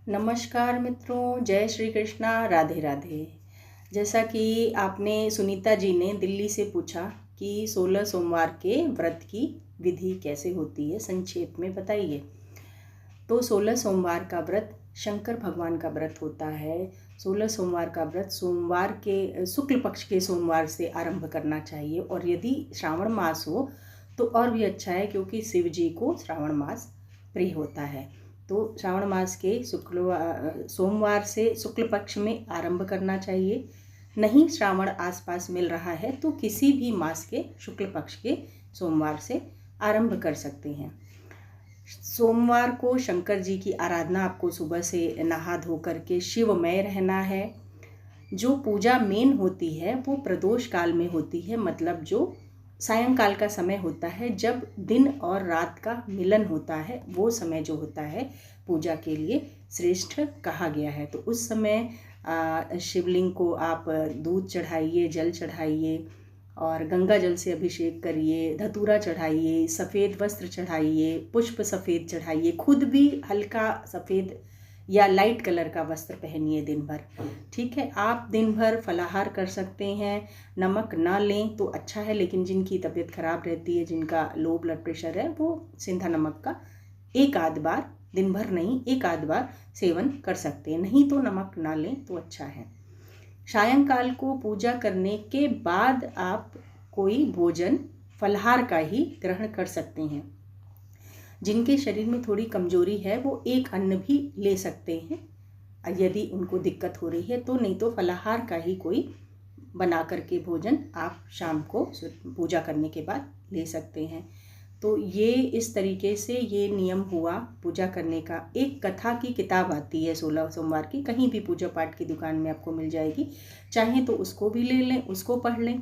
नमस्कार मित्रों, जय श्री कृष्णा, राधे राधे। जैसा कि आपने सुनीता जी ने दिल्ली से पूछा कि 16 सोमवार के व्रत की विधि कैसे होती है, संक्षेप में बताइए। तो 16 सोमवार का व्रत शंकर भगवान का व्रत होता है। 16 सोमवार का व्रत सोमवार के शुक्ल पक्ष के सोमवार से आरंभ करना चाहिए, और यदि श्रावण मास हो तो और भी अच्छा है, क्योंकि शिव जी को श्रावण मास प्रिय होता है। तो श्रावण मास के सोमवार से शुक्ल पक्ष में आरंभ करना चाहिए। नहीं श्रावण आसपास मिल रहा है तो किसी भी मास के शुक्ल पक्ष के सोमवार से आरंभ कर सकते हैं। सोमवार को शंकर जी की आराधना आपको सुबह से नहा धो करके शिवमय रहना है। जो पूजा मेन होती है वो प्रदोष काल में होती है, मतलब जो सायंकाल का समय होता है, जब दिन और रात का मिलन होता है, वो समय जो होता है पूजा के लिए श्रेष्ठ कहा गया है। तो उस समय शिवलिंग को आप दूध चढ़ाइए, जल चढ़ाइए और गंगा जल से अभिषेक करिए, धतूरा चढ़ाइए, सफ़ेद वस्त्र चढ़ाइए, पुष्प सफ़ेद चढ़ाइए, खुद भी हल्का सफ़ेद या लाइट कलर का वस्त्र पहनिए दिन भर। ठीक है, आप दिन भर फलाहार कर सकते हैं, नमक ना लें तो अच्छा है, लेकिन जिनकी तबीयत खराब रहती है, जिनका लो ब्लड प्रेशर है, वो सिंधा नमक का एक आध बार, दिन भर नहीं, एक आध बार सेवन कर सकते हैं। नहीं तो नमक ना लें तो अच्छा है। सायंकाल को पूजा करने के बाद आप कोई भोजन फलाहार का ही ग्रहण कर सकते हैं। जिनके शरीर में थोड़ी कमजोरी है वो एक अन्न भी ले सकते हैं, यदि उनको दिक्कत हो रही है तो। नहीं तो फलाहार का ही कोई बना करके भोजन आप शाम को पूजा करने के बाद ले सकते हैं। तो ये इस तरीके से ये नियम हुआ पूजा करने का। एक कथा की किताब आती है 16 सोमवार की, कहीं भी पूजा पाठ की दुकान में आपको मिल जाएगी, चाहे तो उसको भी ले लें, उसको पढ़ लें।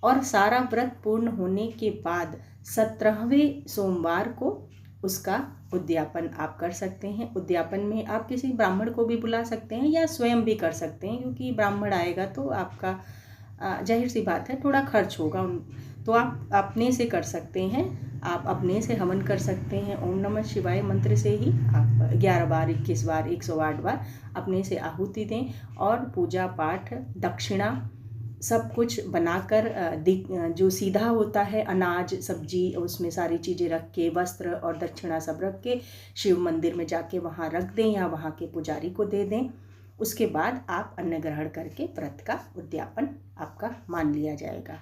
और सारा व्रत पूर्ण होने के बाद 17वें सोमवार को उसका उद्यापन आप कर सकते हैं। उद्यापन में आप किसी ब्राह्मण को भी बुला सकते हैं या स्वयं भी कर सकते हैं, क्योंकि ब्राह्मण आएगा तो आपका जाहिर सी बात है थोड़ा खर्च होगा, तो आप अपने से कर सकते हैं। आप अपने से हवन कर सकते हैं। ओम नमः शिवाय मंत्र से ही आप 11 बार, 21 बार, 108 बार अपने से आहुति दें, और पूजा पाठ, दक्षिणा सब कुछ बनाकर जो सीधा होता है, अनाज सब्जी उसमें सारी चीज़ें रख के, वस्त्र और दक्षिणा सब रख के शिव मंदिर में जाके वहाँ रख दें या वहाँ के पुजारी को दे दें। उसके बाद आप अन्न ग्रहण करके व्रत का उद्यापन आपका मान लिया जाएगा।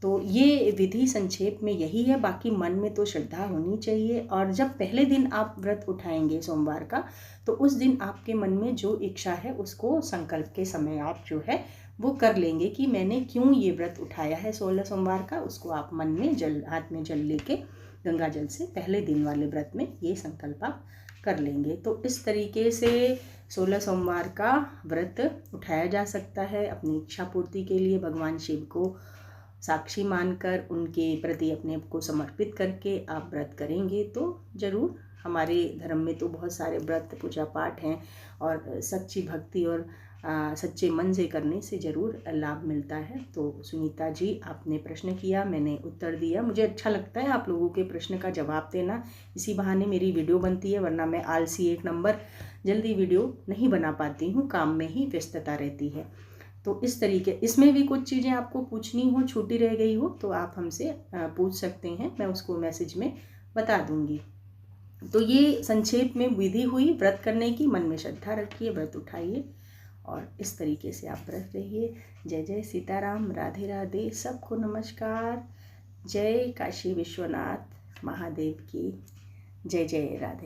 तो ये विधि संक्षेप में यही है। बाकी मन में तो श्रद्धा होनी चाहिए, और जब पहले दिन आप व्रत उठाएंगे सोमवार का, तो उस दिन आपके मन में जो इच्छा है उसको संकल्प के समय आप जो है वो कर लेंगे कि मैंने क्यों ये व्रत उठाया है 16 सोमवार का। उसको आप मन में हाथ में जल लेके गंगा जल से पहले दिन वाले व्रत में ये संकल्प आप कर लेंगे। तो इस तरीके से 16 सोमवार का व्रत उठाया जा सकता है। अपनी इच्छा पूर्ति के लिए भगवान शिव को साक्षी मानकर, उनके प्रति अपने को समर्पित करके आप व्रत करेंगे तो ज़रूर। हमारे धर्म में तो बहुत सारे व्रत पूजा पाठ हैं, और सच्ची भक्ति और सच्चे मन से करने से ज़रूर लाभ मिलता है। तो सुनीता जी, आपने प्रश्न किया, मैंने उत्तर दिया। मुझे अच्छा लगता है आप लोगों के प्रश्न का जवाब देना, इसी बहाने मेरी वीडियो बनती है, वरना मैं आलसी एक नंबर, जल्दी वीडियो नहीं बना पाती हूँ, काम में ही व्यस्तता रहती है। तो इस तरीके, इसमें भी कुछ चीज़ें आपको पूछनी हो, छूटी रह गई हो, तो आप हमसे पूछ सकते हैं, मैं उसको मैसेज में बता दूंगी। तो ये संक्षेप में विधि हुई व्रत करने की। मन में श्रद्धा रखिए, व्रत उठाइए, और इस तरीके से आप व्रत रहिए। जय जय सीताराम, राधे राधे, सबको नमस्कार। जय काशी विश्वनाथ महादेव की जय। जय राधे।